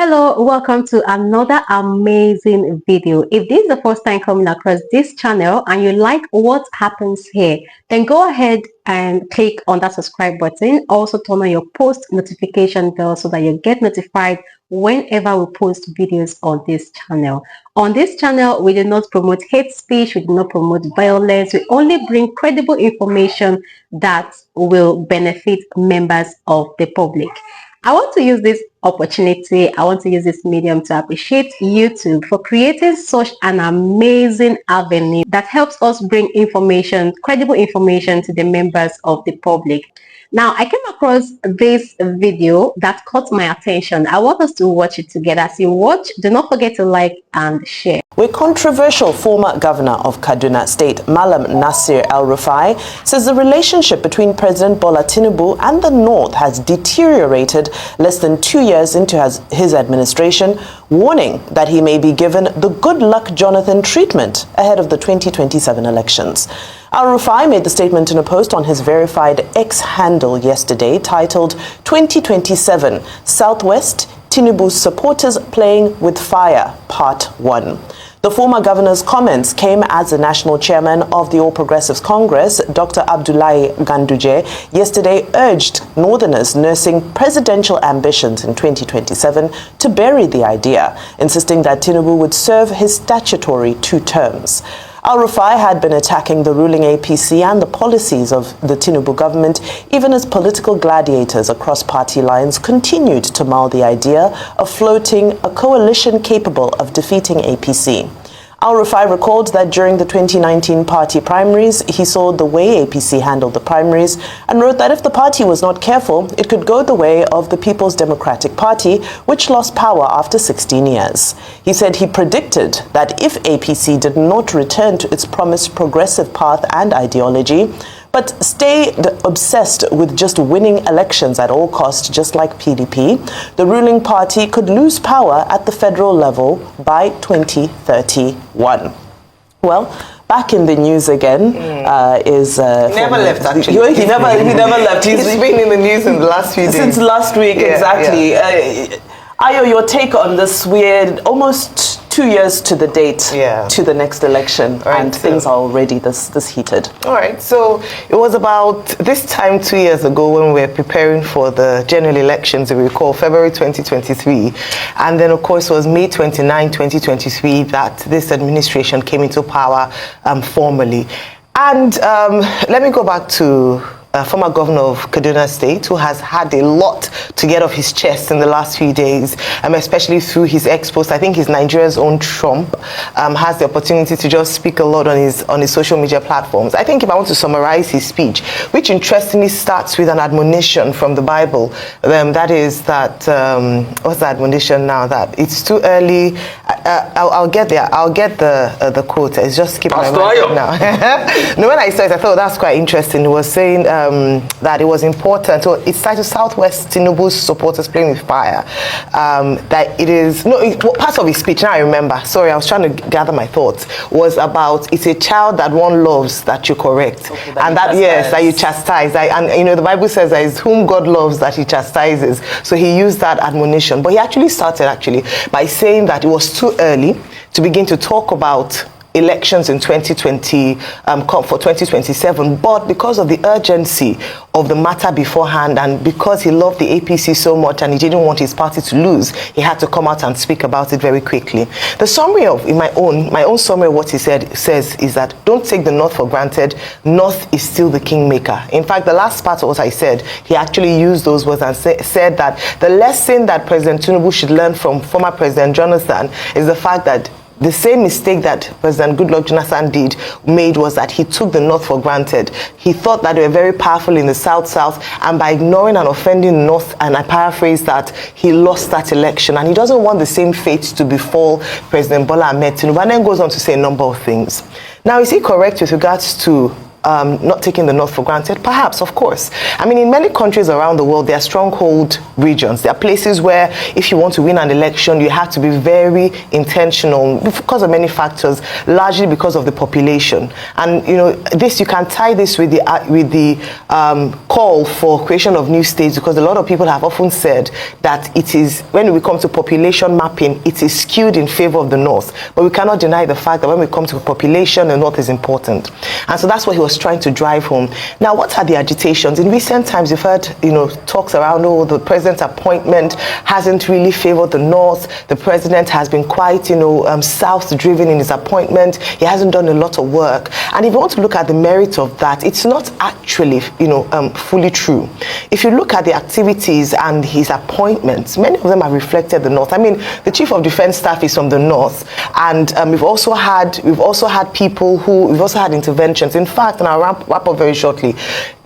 Hello, welcome to another amazing video. If this is the first time coming across this channel and you like what happens here, then go ahead and click on that subscribe button. Also turn on your post notification bell so that you get notified whenever we post videos on this channel. On this channel, we do not promote hate speech, we do not promote violence, we only bring credible information that will benefit members of the public. I want to use this opportunity, I want to use this medium to appreciate YouTube for creating such an amazing avenue that helps us bring information, credible information to the members of the public. Now, I came across this video that caught my attention. I want us to watch it together. As you watch, do not forget to like and share. A controversial former governor of Kaduna State, Malam Nasir El-Rufai, says the relationship between President Bola Tinubu and the North has deteriorated less than 2 years into his administration, warning that he may be given the good luck Jonathan treatment ahead of the 2027 elections. El-Rufai made the statement in a post on his verified X handle yesterday titled 2027 Southwest Tinubu's Supporters Playing with Fire, Part 1. The former governor's comments came as the national chairman of the All Progressives Congress, Dr. Abdullahi Ganduje, yesterday urged Northerners nursing presidential ambitions in 2027 to bury the idea, insisting that Tinubu would serve his statutory 2 terms. El-Rufai had been attacking the ruling APC and the policies of the Tinubu government, even as political gladiators across party lines continued to mull the idea of floating a coalition capable of defeating APC. El-Rufai recalled that during the 2019 party primaries, he saw the way APC handled the primaries and wrote that if the party was not careful, it could go the way of the People's Democratic Party, which lost power after 16 years. He said he predicted that if APC did not return to its promised progressive path and ideology, but stayed obsessed with just winning elections at all costs, just like PDP, the ruling party could lose power at the federal level by 2031. Well, back in the news again is... never left, actually. He never left. He's been in the news in the last few days. Since last week, exactly. Yeah. Ayo, your take on this weird, almost 2 years to the date to the next election, right, and things are already this heated. All right, so it was about this time 2 years ago when we were preparing for the general elections, if you recall, February 2023. And then, of course, it was May 29, 2023 that this administration came into power formally. And let me go back to former governor of Kaduna State, who has had a lot to get off his chest in the last few days, especially through his ex-post. I think he's Nigeria's own Trump, has the opportunity to just speak a lot on his social media platforms. I think if I want to summarize his speech, which interestingly starts with an admonition from the Bible, that is that, what's the admonition now? That it's too early. I'll get there. I'll get the quote. It's just skipping my mind now. No, when I saw it, I thought that's quite interesting. It was saying that it was important. So it's titled Southwest Tinubu's Supporters Playing with Fire. That it is, part of his speech, now I remember, sorry, I was trying to gather my thoughts, was about it's a child that one loves that you correct. Okay, that you chastise. And the Bible says that it's whom God loves that he chastises. So he used that admonition. But he actually started by saying that it was too early to begin to talk about elections in 2020 for 2027, but because of the urgency of the matter beforehand and because he loved the APC so much and he didn't want his party to lose, he had to come out and speak about it very quickly. The summary my own summary of what he says is that don't take the North for granted. North is still the kingmaker. In fact, the last part of what I said, he actually used those words and said that the lesson that President Tinubu should learn from former President Jonathan is the fact that the same mistake that President Goodluck Jonathan made was that he took the North for granted. He thought that they were very powerful in the South, and by ignoring and offending the North, and I paraphrase that, he lost that election. And he doesn't want the same fate to befall President Bola Ahmed Tinubu, and then goes on to say a number of things. Now, is he correct with regards to not taking the North for granted? Perhaps, of course. I mean, in many countries around the world, there are stronghold regions. There are places where if you want to win an election, you have to be very intentional because of many factors, largely because of the population. And, you know, this, you can tie this with the call for creation of new states, because a lot of people have often said that it is, when we come to population mapping, it is skewed in favor of the North. But we cannot deny the fact that when we come to population, the North is important. And so that's what he was trying to drive home. Now, what are the agitations? In recent times, you've heard, you know, talks around, oh, the president's appointment hasn't really favored the North. The president has been quite, you know, South-driven in his appointment. He hasn't done a lot of work. And if you want to look at the merit of that, it's not actually, you know, fully true. If you look at the activities and his appointments, many of them have reflected the North. I mean, the Chief of Defense Staff is from the North, and we've also had people who, we've also had interventions. In fact, and I'll wrap up very shortly,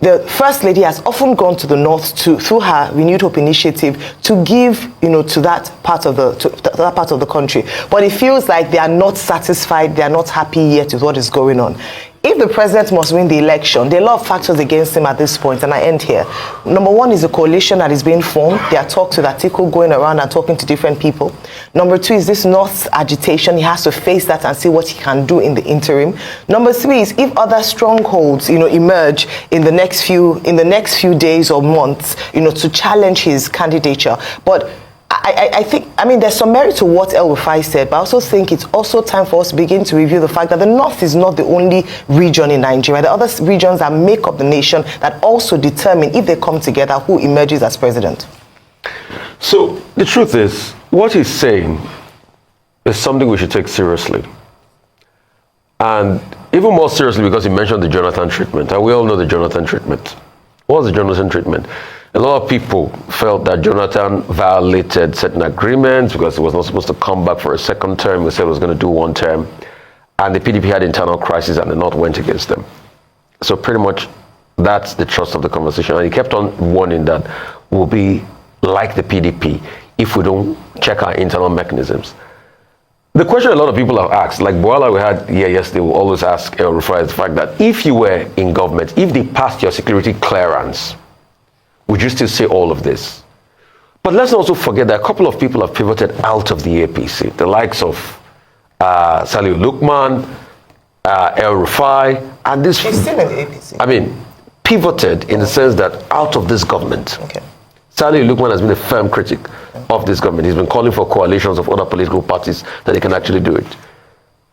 the First Lady has often gone to the North through her Renewed Hope initiative to give, you know, to that part of the country. But it feels like they are not satisfied, they are not happy yet with what is going on. If the president must win the election, there are a lot of factors against him at this point, and I end here. Number one is a coalition that is being formed. There are talks with Atiku going around and talking to different people. Number two is this North agitation. He has to face that and see what he can do in the interim. Number three is if other strongholds, you know, emerge in the next few days or months, you know, to challenge his candidature. But I think, I mean, there's some merit to what El Rufai said, but I also think it's also time for us to begin to review the fact that the North is not the only region in Nigeria. There are other regions that make up the nation that also determine, if they come together, who emerges as president. So the truth is, what he's saying is something we should take seriously. And even more seriously because he mentioned the Jonathan treatment. And we all know the Jonathan treatment. What was the Jonathan treatment? A lot of people felt that Jonathan violated certain agreements because he was not supposed to come back for a second term. He said he was going to do one term. And the PDP had internal crisis and the North went against them. So pretty much that's the thrust of the conversation. And he kept on warning that we'll be like the PDP if we don't check our internal mechanisms. The question a lot of people have asked, like Boala we had here yesterday, will always ask El Rufai, is the fact that if you were in government, if they passed your security clearance, would you still say all of this? But let's also forget that a couple of people have pivoted out of the APC, the likes of Saliu Lukman, El Rufai, and this. He's still in the APC. I mean, pivoted in the sense that out of this government. Okay. Saliu Lukman has been a firm critic of this government. He's been calling for coalitions of other political parties that they can actually do it.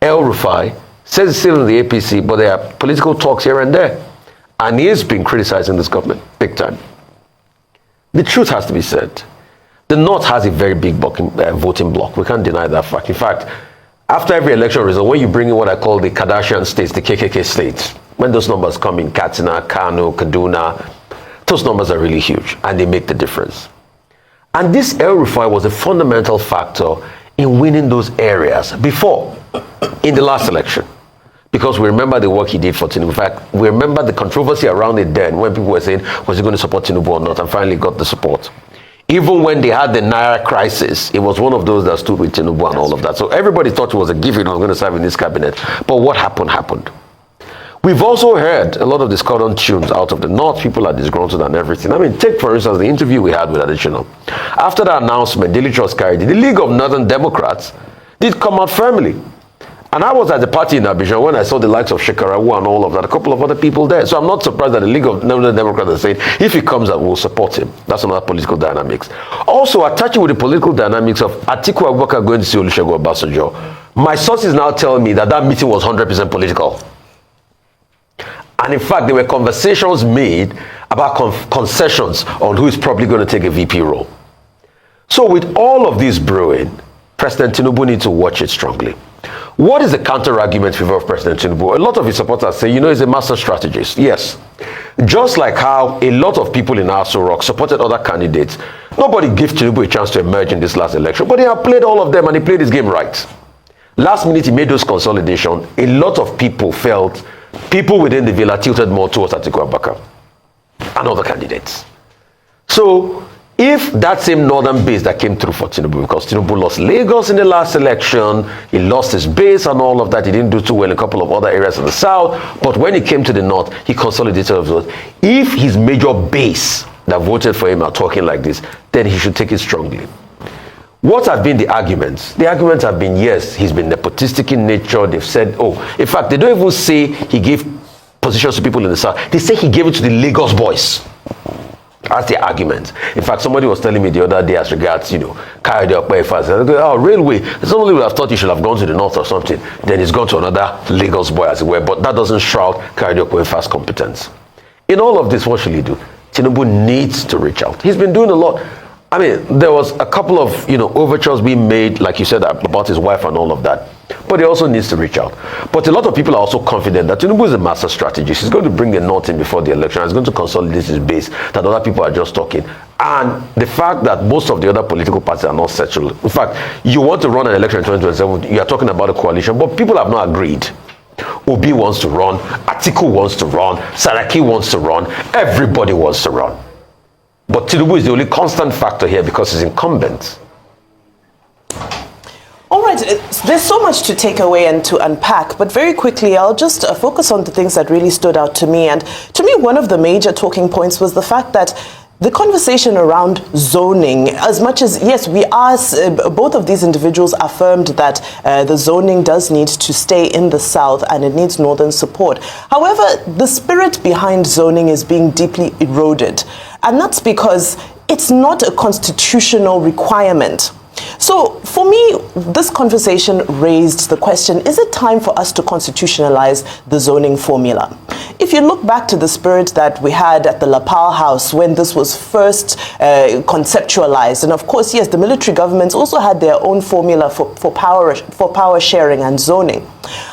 El Rufai says he's still in the APC, but there are political talks here and there. And he has been criticizing this government big time. The truth has to be said. The North has a very big voting bloc. We can't deny that fact. In fact, after every election result, when you bring in what I call the Kardashian states, the KKK states, when those numbers come in, Katsina, Kano, Kaduna, those numbers are really huge, and they make the difference. And this El Rufai was a fundamental factor in winning those areas before, in the last election. Because we remember the work he did for Tinubu. In fact, we remember the controversy around it then when people were saying, was he going to support Tinubu or not? And finally got the support. Even when they had the Naira crisis, it was one of those that stood with Tinubu and all of that. So everybody thought it was a given he was going to serve in this cabinet. But what happened, happened. We've also heard a lot of discordant tunes out of the North. People are disgruntled and everything. I mean, take for instance the interview we had with Additional. After the announcement, Daily Trust carried it. The League of Northern Democrats did come out firmly. And I was at the party in Abidjan when I saw the likes of Shekarawu and all of that, a couple of other people there. So I'm not surprised that the League of Northern Democrats are saying, if he comes out, we'll support him. That's another political dynamics. Also, attaching with the political dynamics of Atiku Abubakar going to see Olusegun Obasanjo, my sources now tell me that that meeting was 100% political. And in fact, there were conversations made about concessions on who is probably going to take a VP role. So with all of this brewing, President Tinubu needs to watch it strongly. What is the counter-argument in favor of President Tinubu? A lot of his supporters say, you know, he's a master strategist. Yes. Just like how a lot of people in Aso Rock supported other candidates, nobody gave Tinubu a chance to emerge in this last election, but he had played all of them and he played his game right. Last minute, he made those consolidations. A lot of people felt people within the villa tilted more towards Atiku Abubakar and other candidates. So if that same northern base that came through for Tinubu, because Tinubu lost Lagos in the last election, he lost his base and all of that, he didn't do too well in a couple of other areas in the south, but when he came to the north, he consolidated his vote. If his major base that voted for him are talking like this, then he should take it strongly. What have been the arguments? The arguments have been, yes, he's been nepotistic in nature. They've said, oh, in fact, they don't even say he gave positions to people in the south. They say he gave it to the Lagos boys. That's the argument. In fact, somebody was telling me the other day as regards, Kayode Okpeifa. Oh, railway. Somebody would have thought he should have gone to the north or something. Then he's gone to another Lagos boy, as it were. But that doesn't shroud Kayode Okpeifa's competence. In all of this, what should he do? Tinubu needs to reach out. He's been doing a lot. I mean, there was a couple of, overtures being made, like you said, about his wife and all of that. But he also needs to reach out. But a lot of people are also confident that Tinubu is a master strategist. He's going to bring the North in before the election. He's going to consolidate his base, that other people are just talking. And the fact that most of the other political parties are not settled. In fact, you want to run an election in 2027, you are talking about a coalition, but people have not agreed. Obi wants to run, Atiku wants to run, Saraki wants to run, everybody wants to run. But Tinubu is the only constant factor here because he's incumbent. All right, there's so much to take away and to unpack, but very quickly, I'll just focus on the things that really stood out to me. And to me, one of the major talking points was the fact that the conversation around zoning, as much as, yes, we asked, both of these individuals affirmed that the zoning does need to stay in the south and it needs northern support. However, the spirit behind zoning is being deeply eroded. And that's because it's not a constitutional requirement. So for me, this conversation raised the question, is it time for us to constitutionalize the zoning formula? If you look back to the spirit that we had at the Lapal House when this was first conceptualized, and of course, yes, the military governments also had their own formula for power sharing and zoning.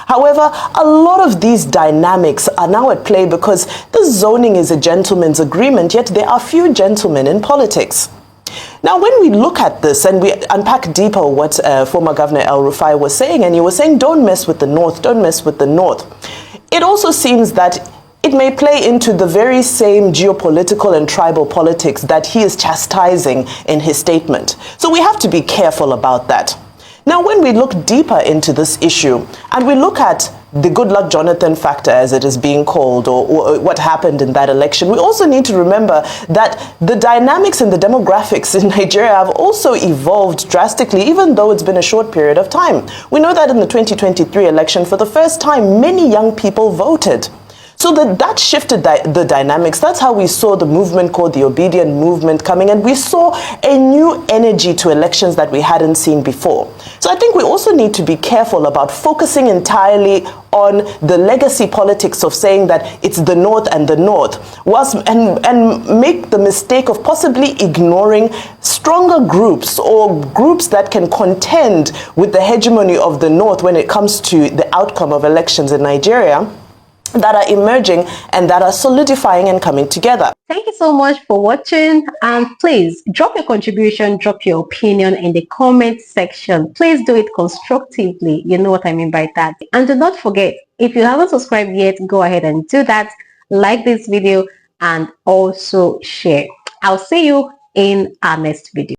However, a lot of these dynamics are now at play because the zoning is a gentleman's agreement, yet there are few gentlemen in politics. Now, when we look at this and we unpack deeper what former Governor El Rufai was saying, and he was saying, don't mess with the North, don't mess with the North. It also seems that it may play into the very same geopolitical and tribal politics that he is chastising in his statement. So we have to be careful about that. Now, when we look deeper into this issue and we look at the good luck Jonathan factor, as it is being called, or what happened in that election, we also need to remember that the dynamics and the demographics in Nigeria have also evolved drastically, even though it's been a short period of time. We know that in the 2023 election, for the first time, many young people voted. So that shifted the dynamics. That's how we saw the movement called the Obedient Movement coming, and we saw a new energy to elections that we hadn't seen before. So I think we also need to be careful about focusing entirely on the legacy politics of saying that it's the North and the North, and make the mistake of possibly ignoring stronger groups or groups that can contend with the hegemony of the North when it comes to the outcome of elections in Nigeria, that are emerging and that are solidifying and coming together. Thank you so much for watching, and please drop your contribution, drop your opinion in the comment section. Please do it constructively. You know what I mean by that. And do not forget, if you haven't subscribed yet, go ahead and do that. Like this video and also share. I'll see you in our next video.